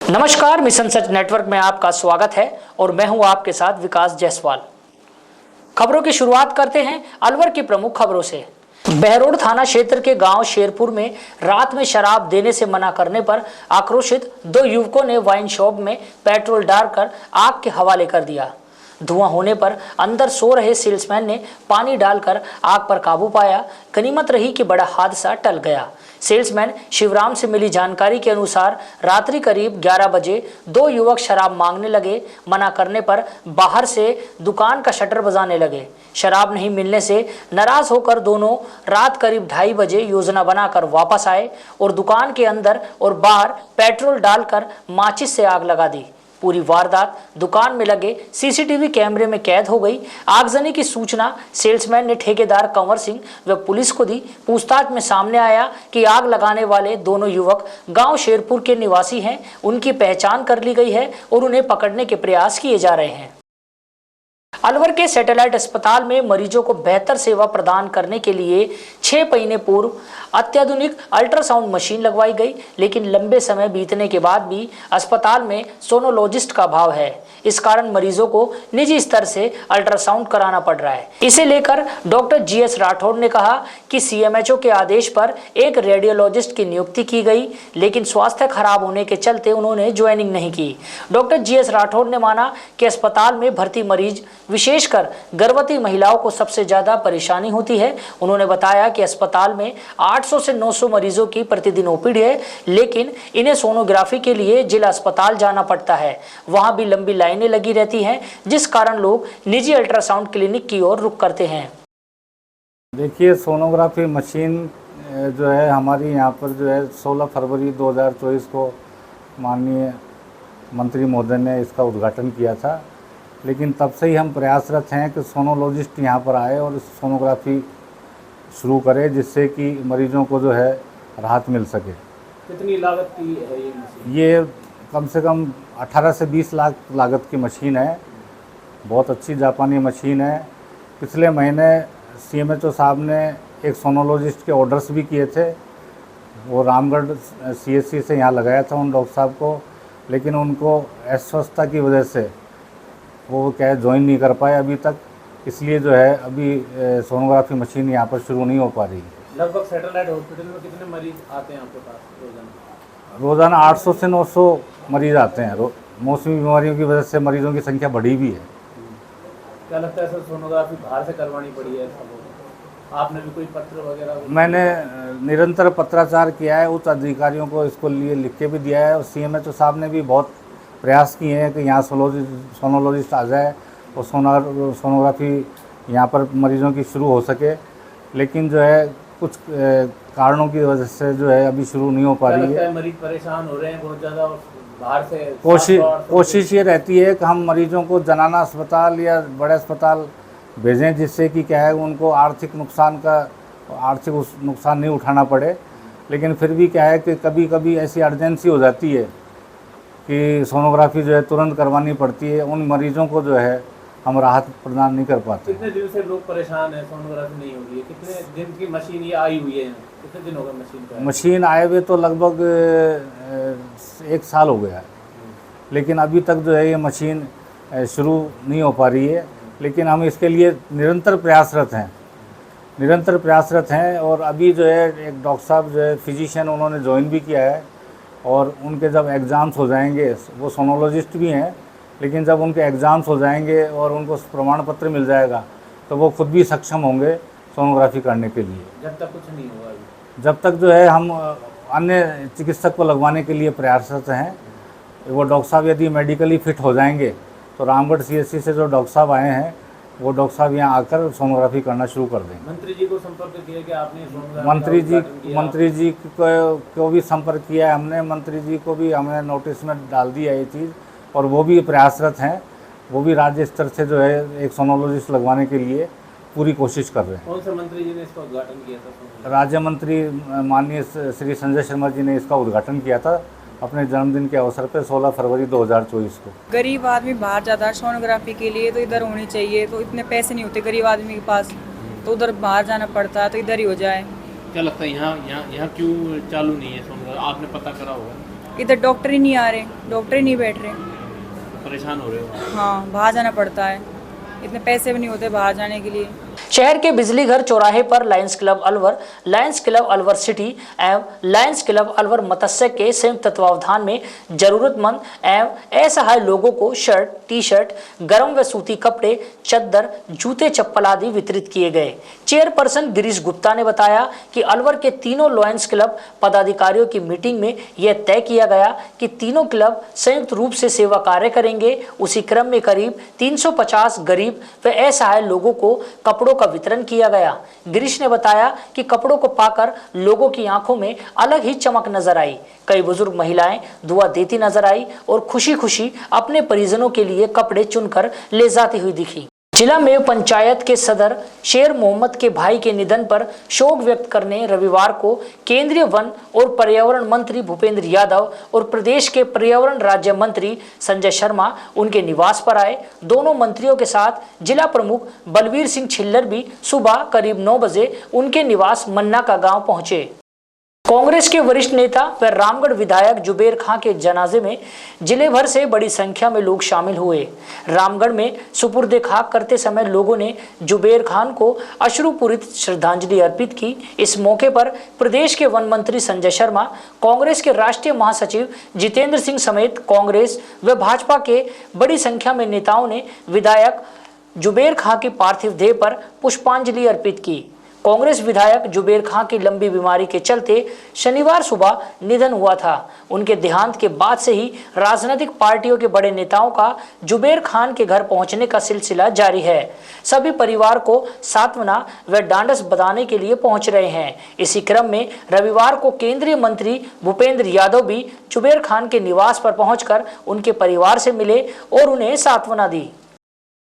नमस्कार, मिशन सच नेटवर्क में आपका स्वागत है और मैं हूं आपके साथ विकास जायसवाल। खबरों की शुरुआत करते हैं अलवर की प्रमुख खबरों से। बहरोड थाना क्षेत्र के गांव शेरपुर में रात में शराब देने से मना करने पर आक्रोशित दो युवकों ने वाइन शॉप में पेट्रोल डालकर आग के हवाले कर दिया। धुआं होने पर अंदर सो रहे सेल्समैन ने पानी डालकर आग पर काबू पाया। गनीमत रही कि बड़ा हादसा टल गया। सेल्समैन शिवराम से मिली जानकारी के अनुसार रात्रि करीब 11 बजे दो युवक शराब मांगने लगे। मना करने पर बाहर से दुकान का शटर बजाने लगे। शराब नहीं मिलने से नाराज होकर दोनों रात करीब 2:30 बजे योजना बनाकर वापस आए और दुकान के अंदर और बाहर पेट्रोल डालकर माचिस से आग लगा दी। पूरी वारदात दुकान में लगे सीसीटीवी कैमरे में कैद हो गई। आगजनी की सूचना सेल्समैन ने ठेकेदार कंवर सिंह व पुलिस को दी। पूछताछ में सामने आया कि आग लगाने वाले दोनों युवक गांव शेरपुर के निवासी हैं। उनकी पहचान कर ली गई है और उन्हें पकड़ने के प्रयास किए जा रहे हैं। अलवर के सैटेलाइट अस्पताल में मरीजों को बेहतर सेवा प्रदान करने के लिए 6 महीने पूर्व अत्याधुनिक अल्ट्रासाउंड मशीन लगवाई गई, लेकिन लंबे समय बीतने के बाद भी अस्पताल में सोनोलॉजिस्ट का अभाव है। इस कारण मरीजों को निजी स्तर से अल्ट्रासाउंड कराना पड़ रहा है। इसे लेकर डॉक्टर GS राठौड़ ने कहा कि CMHO के आदेश पर एक रेडियोलॉजिस्ट की नियुक्ति की गई, लेकिन स्वास्थ्य खराब होने के चलते उन्होंने ज्वाइनिंग नहीं की। डॉक्टर GS राठौड़ ने माना कि अस्पताल में भर्ती मरीज विशेषकर गर्भवती महिलाओं को सबसे ज्यादा परेशानी होती है। उन्होंने बताया कि अस्पताल में 800 से 900 मरीजों की प्रतिदिन OPD है, लेकिन इन्हें सोनोग्राफी के लिए जिला अस्पताल जाना पड़ता है। वहां भी लंबी लाइनें लगी रहती हैं, जिस कारण लोग निजी अल्ट्रासाउंड क्लिनिक की ओर रुख करते हैं। देखिए, सोनोग्राफी मशीन जो है हमारी यहाँ पर जो है 16 फरवरी 2024 को माननीय मंत्री महोदय ने इसका उद्घाटन किया था, लेकिन तब से ही हम प्रयासरत हैं कि सोनोलॉजिस्ट यहाँ पर आए और सोनोग्राफी शुरू करे, जिससे कि मरीजों को जो है राहत मिल सके। कितनी लागत की है ये मशीन? ये कम से कम 18 से 20 लाख लागत की मशीन है। बहुत अच्छी जापानी मशीन है। पिछले महीने CMHO साहब ने एक सोनोलॉजिस्ट के ऑर्डर्स भी किए थे। वो रामगढ़ CHC से यहाँ लगाया था उन डॉक्टर साहब को, लेकिन उनको अस्वस्थता की वजह से वो क्या ज्वाइन नहीं कर पाए अभी तक। इसलिए जो है अभी सोनोग्राफी मशीन यहाँ पर शुरू नहीं हो पा रही है। लगभग सैटेलाइट हॉस्पिटल में कितने मरीज आते हैं आपके पास रोजाना? रोज़ाना 800 से 900 मरीज आते हैं। मौसमी बीमारियों की वजह से मरीजों की संख्या बढ़ी भी है। क्या लगता है सर, सोनोग्राफी बाहर से करवानी पड़ी है? आपने भी कोई पत्र वगैरह? मैंने निरंतर पत्राचार किया है, उच्च अधिकारियों को इसको लिए लिख के भी दिया है, और CMHO साहब ने भी बहुत प्रयास किए हैं कि यहाँ सोनोलॉजिस्ट आ जाए और सोनोग्राफी यहाँ पर मरीजों की शुरू हो सके, लेकिन जो है कुछ कारणों की वजह से जो है अभी शुरू नहीं हो पा रही है। मरीज परेशान हो रहे हैं बहुत ज़्यादा, बाहर से कोशिश ये रहती है कि हम मरीजों को जनाना अस्पताल या बड़े अस्पताल भेजें, जिससे कि क्या है उनको आर्थिक नुकसान नहीं उठाना पड़े। लेकिन फिर भी क्या है कि कभी कभी ऐसी अर्जेंसी हो जाती है कि सोनोग्राफी जो है तुरंत करवानी पड़ती है। उन मरीजों को जो है हम राहत प्रदान नहीं कर पाते। कितने दिन से लोग परेशान हैं, सोनोग्राफी नहीं हो रही है? कितने दिन की मशीन ये आई हुई है? कितने दिन हो गए मशीन का? मशीन आए हुए तो लगभग 1 साल हो गया है, लेकिन अभी तक जो है ये मशीन शुरू नहीं हो पा रही है। लेकिन हम इसके लिए निरंतर प्रयासरत हैं। और अभी जो है एक डॉक्टर साहब जो है फिजिशियन, उन्होंने ज्वाइन भी किया है, और उनके जब एग्ज़ाम्स हो जाएंगे, वो सोनोलॉजिस्ट भी हैं, लेकिन जब उनके एग्ज़ाम्स हो जाएंगे और उनको प्रमाण पत्र मिल जाएगा तो वो खुद भी सक्षम होंगे सोनोग्राफी करने के लिए। जब तक कुछ नहीं होगा अभी? जब तक जो है हम अन्य चिकित्सक को लगवाने के लिए प्रयासरत हैं। वो डॉक्टर साहब यदि मेडिकली फिट हो जाएंगे तो रामगढ़ CHC से जो डॉक्टर साहब आए हैं, वो डॉक्टर साहब यहाँ आकर सोनोग्राफी करना शुरू कर देंगे। मंत्री जी को संपर्क किया कि आपने सोनोग्राफी? मंत्री जी को भी संपर्क किया है हमने। मंत्री जी को भी हमने नोटिस में डाल दिया ये चीज़, और वो भी प्रयासरत हैं। वो भी राज्य स्तर से जो है एक सोनोलॉजिस्ट लगवाने के लिए पूरी कोशिश कर रहे हैं। कौन से मंत्री जी ने इसका उद्घाटन किया था? राज्य मंत्री माननीय श्री संजय शर्मा जी ने इसका उद्घाटन किया था अपने जन्मदिन के अवसर पर 16 फरवरी 2024 को। गरीब आदमी बाहर जाता है सोनोग्राफी के लिए, तो इधर होनी चाहिए। तो इतने पैसे नहीं होते गरीब आदमी के पास, तो उधर बाहर जाना पड़ता है, तो इधर ही हो जाए। क्या लगता है यहाँ क्यों चालू नहीं है सोनोग्राफी? आपने पता करा होगा। इधर डॉक्टर ही नहीं आ रहे, डॉक्टर ही नहीं बैठ रहे। परेशान हो रहे हो? हाँ, बाहर जाना पड़ता है, इतने पैसे भी नहीं होते बाहर जाने के लिए। शहर के बिजली घर चौराहे पर Lions club Alwar, Lions club Alwar city एवं लायंस क्लब अलवर मत्स्य के संयुक्त तत्वावधान में जरूरतमंद एवं असहाय लोगों को शर्ट, टी शर्ट, गर्म व सूती कपड़े, चद्दर, जूते, चप्पल आदि वितरित किए गए। चेयरपर्सन गिरीश गुप्ता ने बताया कि अलवर के तीनों लायंस क्लब पदाधिकारियों की मीटिंग में यह तय किया गया कि तीनों क्लब संयुक्त रूप से सेवा कार्य करेंगे। उसी क्रम में करीब 350 गरीब व असहाय लोगों को कपड़ों का वितरण किया गया। गिरीश ने बताया कि कपड़ों को पाकर लोगों की आंखों में अलग ही चमक नजर आई। कई बुजुर्ग महिलाएं दुआ देती नजर आई और खुशी खुशी अपने परिजनों के लिए कपड़े चुनकर ले जाती हुई दिखी। जिला में पंचायत के सदर शेर मोहम्मद के भाई के निधन पर शोक व्यक्त करने रविवार को केंद्रीय वन और पर्यावरण मंत्री भूपेंद्र यादव और प्रदेश के पर्यावरण राज्य मंत्री संजय शर्मा उनके निवास पर आए। दोनों मंत्रियों के साथ जिला प्रमुख बलवीर सिंह छिल्लर भी सुबह करीब 9 बजे उनके निवास मन्ना का गांव पहुंचे। कांग्रेस के वरिष्ठ नेता व रामगढ़ विधायक जुबेर खां के जनाजे में जिले भर से बड़ी संख्या में लोग शामिल हुए। रामगढ़ में सुपुर्दे खाक करते समय लोगों ने जुबेर खान को अश्रुपूरित श्रद्धांजलि अर्पित की। इस मौके पर प्रदेश के वन मंत्री संजय शर्मा, कांग्रेस के राष्ट्रीय महासचिव जितेंद्र सिंह समेत कांग्रेस व भाजपा के बड़ी संख्या में नेताओं ने विधायक जुबेर खां की पार्थिव देह पर पुष्पांजलि अर्पित की। कांग्रेस विधायक जुबेर खां की लंबी बीमारी के चलते शनिवार सुबह निधन हुआ था। उनके देहांत के बाद से ही राजनीतिक पार्टियों के बड़े नेताओं का जुबेर खान के घर पहुंचने का सिलसिला जारी है। सभी परिवार को सांत्वना व ढांढस बंधाने के लिए पहुंच रहे हैं। इसी क्रम में रविवार को केंद्रीय मंत्री भूपेंद्र यादव भी जुबेर खान के निवास पर पहुंचकर उनके परिवार से मिले और उन्हें सांत्वना दी।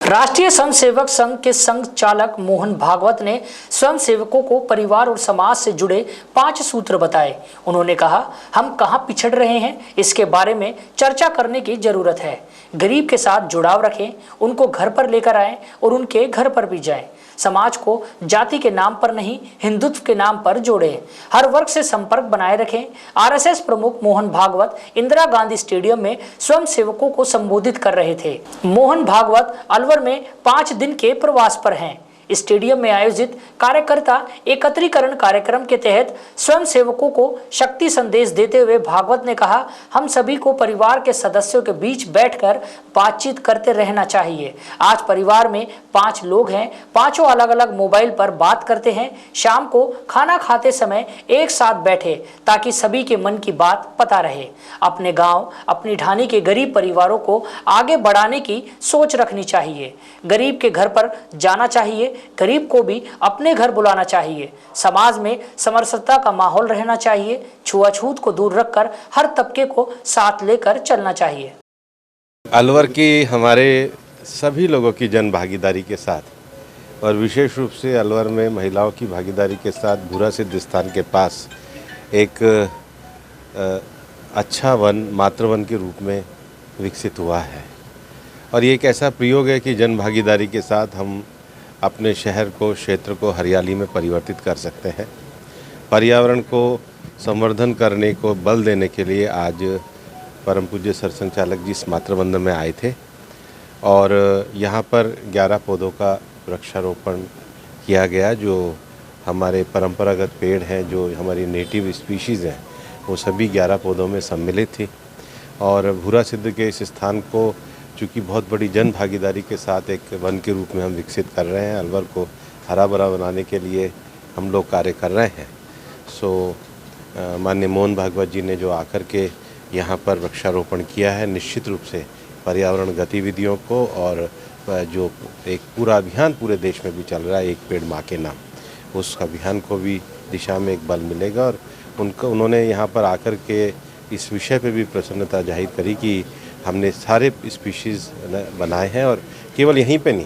राष्ट्रीय स्वयंसेवक संघ के संघ चालक मोहन भागवत ने स्वयंसेवकों को परिवार और समाज से जुड़े 5 सूत्र बताए। उन्होंने कहा, हम कहां पिछड़ रहे हैं इसके बारे में चर्चा करने की जरूरत है। गरीब के साथ जुड़ाव रखें, उनको घर पर लेकर आएं और उनके घर पर भी जाएं। समाज को जाति के नाम पर नहीं, हिंदुत्व के नाम पर जोड़ें। हर वर्ग से संपर्क बनाए रखें। आरएसएस प्रमुख मोहन भागवत इंदिरा गांधी स्टेडियम में स्वयं सेवकों को संबोधित कर रहे थे। मोहन भागवत अलवर में 5 दिन के प्रवास पर हैं। स्टेडियम में आयोजित कार्यकर्ता एकत्रीकरण कार्यक्रम के तहत स्वयं सेवकों को शक्ति संदेश देते हुए भागवत ने कहा, हम सभी को परिवार के सदस्यों के बीच बैठकर बातचीत करते रहना चाहिए। आज परिवार में 5 लोग हैं, पांचों अलग अलग मोबाइल पर बात करते हैं। शाम को खाना खाते समय एक साथ बैठे ताकि सभी के मन की बात पता रहे। अपने गांव, अपनी ढाणी के गरीब परिवारों को आगे बढ़ाने की सोच रखनी चाहिए। गरीब के घर पर जाना चाहिए, गरीब को भी अपने घर बुलाना चाहिए। समाज में समरसता का माहौल रहना चाहिए। छुआछूत को दूर रखकर हर तबके को साथ लेकर चलना चाहिए। अलवर की हमारे सभी लोगों की जन भागीदारी के साथ और विशेष रूप से अलवर में महिलाओं की भागीदारी के साथ भूरा सिद्ध स्थान के पास एक अच्छा वन, मातृवन के रूप में विकसित हुआ है। और ये एक ऐसा प्रयोग है कि जन भागीदारी के साथ हम अपने शहर को, क्षेत्र को हरियाली में परिवर्तित कर सकते हैं। पर्यावरण को संवर्धन करने को बल देने के लिए आज परम पूज्य सरसंघ चालक जी इस मातृवंदन में आए थे और यहाँ पर 11 पौधों का वृक्षारोपण किया गया। जो हमारे परंपरागत पेड़ हैं, जो हमारी नेटिव स्पीशीज़ हैं, वो सभी 11 पौधों में सम्मिलित थी। और भूरा सिद्ध के इस स्थान को चूँकि बहुत बड़ी जन भागीदारी के साथ एक वन के रूप में हम विकसित कर रहे हैं, अलवर को हरा भरा बनाने के लिए हम लोग कार्य कर रहे हैं। माननीय मोहन भागवत जी ने जो आकर के यहाँ पर वृक्षारोपण किया है, निश्चित रूप से पर्यावरण गतिविधियों को और जो एक पूरा अभियान पूरे देश में भी चल रहा है, एक पेड़ माँ के नाम, उस अभियान को भी दिशा में एक बल मिलेगा। और उन्होंने यहाँ पर आकर के इस विषय पे भी प्रसन्नता जाहिर करी कि हमने सारे स्पीशीज़ बनाए हैं और केवल यहीं पे नहीं,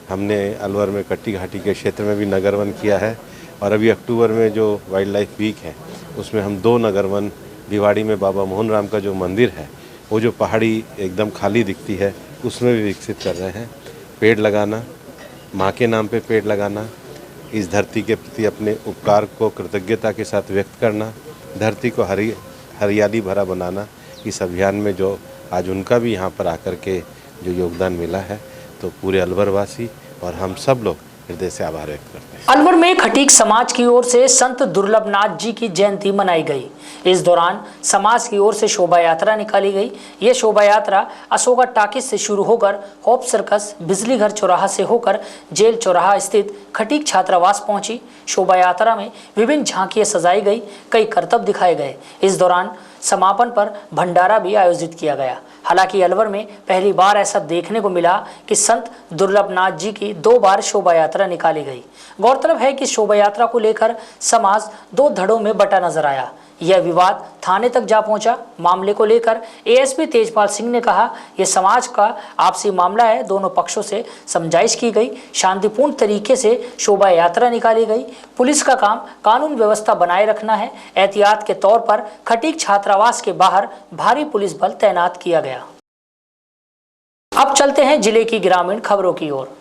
हमने अलवर में कट्टी घाटी के क्षेत्र में भी नगर वन किया है। और अभी अक्टूबर में जो वाइल्ड लाइफ वीक है उसमें हम 2 नगर वन, दिवाड़ी में बाबा मोहन राम का जो मंदिर है, वो जो पहाड़ी एकदम खाली दिखती है, उसमें भी विकसित कर रहे हैं। पेड़ लगाना, माँ के नाम पे पेड़ लगाना, इस धरती के प्रति अपने उपकार को कृतज्ञता के साथ व्यक्त करना, धरती को हरियाली भरा बनाना, इस अभियान में जो आज उनका भी यहाँ पर आकर के जो योगदान मिला है, तो पूरे अलवर वासी और हम सब लोग हृदय से आभार व्यक्त करते हैं। अलवर में खटीक समाज की ओर से संत दुर्लभनाथ जी की जयंती मनाई गई। इस दौरान समाज की ओर से शोभा यात्रा निकाली गई। यह शोभा यात्रा अशोका टाकिज से शुरू होकर होप सर्कस, बिजली घर चौराहा से होकर जेल चौराहा स्थित खटीक छात्रावास पहुंची। शोभा यात्रा में विभिन्न झांकियां सजाई गई, कई करतब दिखाए गए। इस दौरान समापन पर भंडारा भी आयोजित किया गया। हालांकि अलवर में पहली बार ऐसा देखने को मिला कि संत दुर्लभनाथ जी की 2 बार शोभा यात्रा निकाली गई। गौरतलब है कि शोभा यात्रा को लेकर समाज 2 धड़ों में बटा नजर आया। यह विवाद थाने तक जा पहुंचा। मामले को लेकर एएसपी तेजपाल सिंह ने कहा, यह समाज का आपसी मामला है। दोनों पक्षों से समझाइश की गई, शांतिपूर्ण तरीके से शोभा यात्रा निकाली गई। पुलिस का काम कानून व्यवस्था बनाए रखना है। एहतियात के तौर पर खटीक छात्रावास के बाहर भारी पुलिस बल तैनात किया गया। अब चलते हैं जिले की ग्रामीण खबरों की ओर।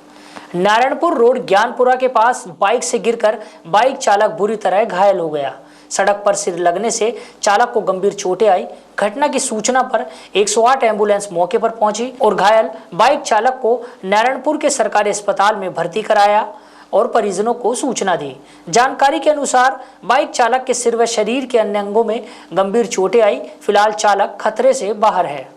नारायणपुर रोड ज्ञानपुरा के पास बाइक से गिरकर बाइक चालक बुरी तरह घायल हो गया। सड़क पर सिर लगने से चालक को गंभीर चोटें आई। घटना की सूचना पर 108 एम्बुलेंस मौके पर पहुंची और घायल बाइक चालक को नारायणपुर के सरकारी अस्पताल में भर्ती कराया और परिजनों को सूचना दी। जानकारी के अनुसार बाइक चालक के सिर व शरीर के अन्य अंगों में गंभीर चोटें आई। फिलहाल चालक खतरे से बाहर है।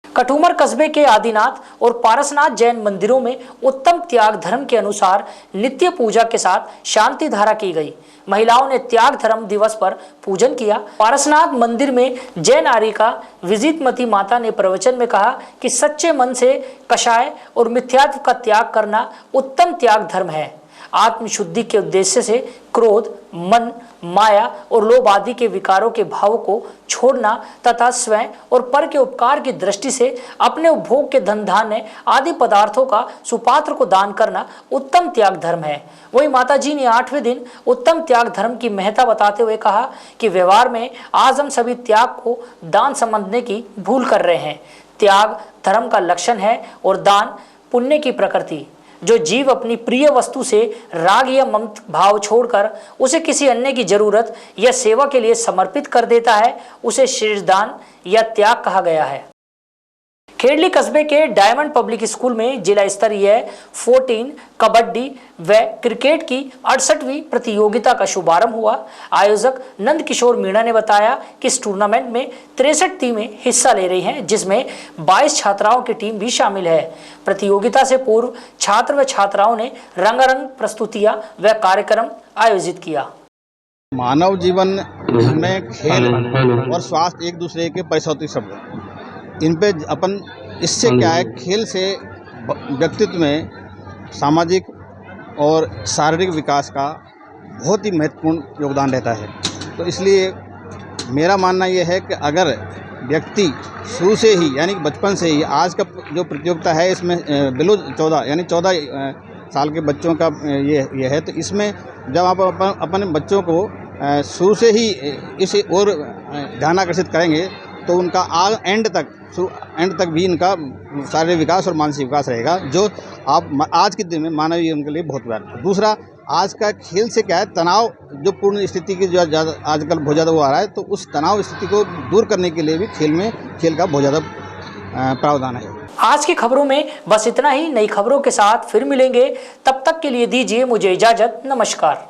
कठूमर कस्बे के आदिनाथ और पारसनाथ जैन मंदिरों में उत्तम त्याग धर्म के अनुसार नित्य पूजा के साथ शांति धारा की गई। महिलाओं ने त्याग धर्म दिवस पर पूजन किया। पारसनाथ मंदिर में जैन आर्यिका विजितमती माता ने प्रवचन में कहा कि सच्चे मन से कषाय और मिथ्यात्व का त्याग करना उत्तम त्याग धर्म है। आत्मशुद्धि के उद्देश्य से क्रोध, मन, माया और लोभ आदि के विकारों के भावों को छोड़ना तथा स्वयं और पर के उपकार की दृष्टि से अपने उपभोग के धन धान्य आदि पदार्थों का सुपात्र को दान करना उत्तम त्याग धर्म है। वही माता जी ने 8वें दिन उत्तम त्याग धर्म की महत्ता बताते हुए कहा कि व्यवहार में आज हम सभी त्याग को दान समझने की भूल कर रहे हैं। त्याग धर्म का लक्षण है और दान पुण्य की प्रकृति। जो जीव अपनी प्रिय वस्तु से राग या ममत भाव छोड़कर उसे किसी अन्य की जरूरत या सेवा के लिए समर्पित कर देता है, उसे श्रेष्ठदान या त्याग कहा गया है। खेड़ली कस्बे के डायमंड पब्लिक स्कूल में जिला स्तरीय 14 कबड्डी व क्रिकेट की 68वीं प्रतियोगिता का शुभारंभ हुआ। आयोजक नंद किशोर मीणा ने बताया कि इस टूर्नामेंट में 63 टीमें हिस्सा ले रही हैं, जिसमें 22 छात्राओं की टीम भी शामिल है। प्रतियोगिता से पूर्व छात्र व छात्राओं ने रंगारंग प्रस्तुतियां व कार्यक्रम आयोजित किया। मानव जीवन में खेल और स्वास्थ्य एक दूसरे के परिसौती शब्द हैं। इन पे अपन इससे क्या है, खेल से व्यक्तित्व में सामाजिक और शारीरिक विकास का बहुत ही महत्वपूर्ण योगदान रहता है। तो इसलिए मेरा मानना ये है कि अगर व्यक्ति शुरू से ही यानी कि बचपन से ही, आज का जो प्रतियोगिता है इसमें बिलो 14 यानी 14 साल के बच्चों का ये है, तो इसमें जब आप अपने बच्चों को शुरू से ही इसे और ध्यान आकर्षित करेंगे तो उनका एंड तक भी इनका शारीरिक विकास और मानसिक विकास रहेगा, जो आप आज के दिन में मानव जीवन के लिए बहुत व्यापक। दूसरा, आज का खेल से क्या है, तनाव जो पूर्ण स्थिति की जो आजकल बहुत ज़्यादा वो आ रहा है, तो उस तनाव स्थिति को दूर करने के लिए भी खेल का बहुत ज़्यादा प्रावधान है। आज की खबरों में बस इतना ही। नई खबरों के साथ फिर मिलेंगे, तब तक के लिए दीजिए मुझे इजाजत। नमस्कार।